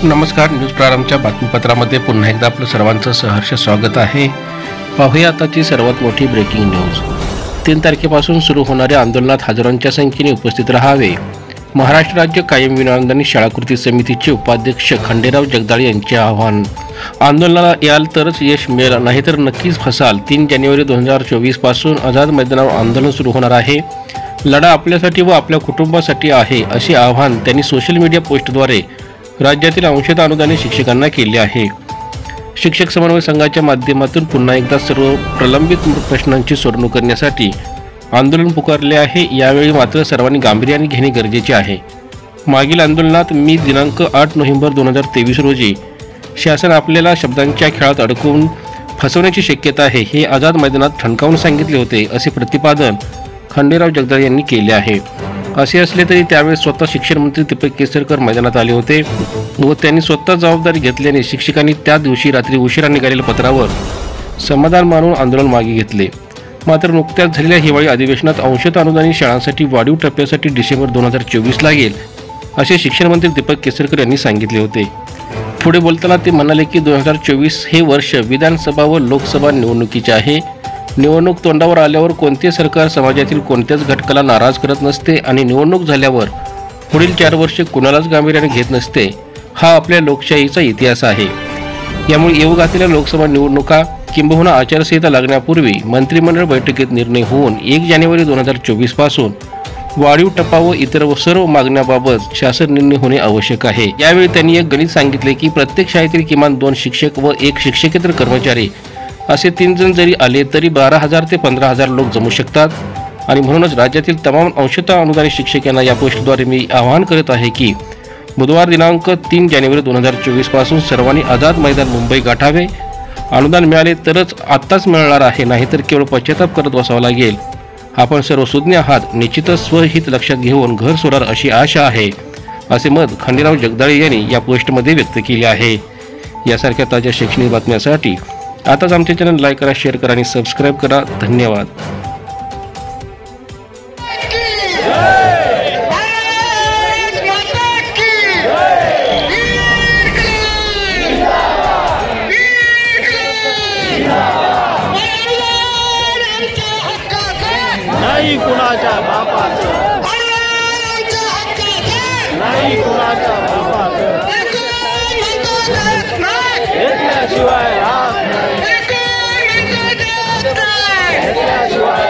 नमस्कार. न्यूज प्रारंभच्या बातमीपत्रामध्ये पुन्हा एकदा आपलं सर्वांचं सहर्ष स्वागत आहे. पाहूया आताची सर्वात मोठी ब्रेकिंग न्यूज. 3 तारखेपासून सुरू होणाऱ्या आंदोलनात हजारोंच्या संख्येने उपस्थित राहावे. महाराष्ट्र राज्य कायम विनाअनुदानित शाळा कृती समितीचे उपाध्यक्ष खंडेराव जगदाळे यांचे आवाहन. आंदोलनाला याल तरच यश मिळेल, नाहीतर नक्कीच फसाल. 3 जानेवारी 2024 पासून आझाद मैदानावर आंदोलन सुरू होणार आहे. लढा आपल्यासाठी व आपल्या कुटुंबासाठी आहे, असे आवाहन त्यांनी सोशल मीडिया पोस्टद्वारे राज्यातील अंशतः अनुदानित शिक्षकांना केले आहे. शिक्षक समन्वय संघाच्या माध्यमातून पुन्हा एकदा सर्व प्रलंबित प्रश्नांची सोडवणूक करण्यासाठी आंदोलन पुकारले आहे. यावेळी मात्र सर्वांनी गांभीर्याने घेणे गरजेचे आहे. मागील आंदोलनात मी दिनांक 8 नोव्हेंबर 2023 रोजी शासन आपल्याला शब्दांच्या खेळात अडकवून फसवण्याची शक्यता आहे, हे आझाद मैदानात ठणकावून सांगितले होते, असे प्रतिपादन खंडेराव जगदाळे यांनी केले आहे. असे असले तरी त्यावेळेस स्वतः शिक्षण मंत्री दीपक केसरकर मैदानात आले होते व त्यांनी स्वतः जबाबदारी घेतल्याने शिक्षकांनी त्या दिवशी रात्री उशिरा निघालेल्या पत्रावर समाधान मानून आंदोलन मागे घेतले. मात्र नुकत्याच झालेल्या हिवाळी अधिवेशनात अंशतः अनुदानित शाळांसाठी वाढीव टप्प्यासाठी डिसेंबर 2024 लागेल, असे शिक्षण मंत्री दीपक केसरकर यांनी सांगितले होते. पुढे बोलताना ते म्हणाले की 2024 हे वर्ष विधानसभा व लोकसभा निवडणुकीचे आहे. निवडणूक तोंडावर आल्यावर कोणते सरकार समाजातील कोणत्याच घटकाला नाराज करत नसते आणि निवडणूक झाल्यावर पुढील 4 वर्षे कुणालाच गांभीर्याने घेत नसते. हा आपल्या लोकशाहीचा इतिहास आहे. यामुळे येऊ घातलेल्या लोकसभा निवडणुका किंबहुना आचारसंहिता लागण्यापूर्वी मंत्रिमंडळ बैठकीत निर्णय होऊन 1 जानेवारी 2024 पासून वाढीव टप्पा व इतर सर्व मागण्याबाबत शासन निर्णय होणे आवश्यक आहे. यावेळी त्यांनी एक गणित सांगितले की प्रत्येक शाळेतील किमान 2 शिक्षक व 1 शिक्षकेतर कर्मचारी असे 3 जण जरी आले तरी 12,000 ते 15,000 लोक जमू शकतात. आणि म्हणूनच राज्यातील तमाम अंशतः अनुदानित शिक्षकांना या पोस्टद्वारे मी आवाहन करत आहे की बुधवार दिनांक 3 जानेवारी 2024 पासून सर्वांनी आझाद मैदान मुंबई गाठावे. अनुदान मिळाले तरच आत्ताच मिळणार आहे, नाहीतर केवळ पश्चाताप करत बसावं लागेल. आपण सर्व सुज्ञ आहात. निश्चितच स्वहित लक्षात घेऊन घर सोडाल अशी आशा आहे, असे मत खंडेराव जगदाळे यांनी या पोस्टमध्ये व्यक्त केले आहे. यासारख्या ताज्या शैक्षणिक बातम्यांसाठी आताच आमचे चॅनल लाईक करा, शेअर करा आणि सबस्क्राईब करा. धन्यवाद. नाही कुणाच्या बापाचं, नाही कुणाच्या बापाचं, घेतल्याशिवाय राहत नाही, घेतल्याशिवाय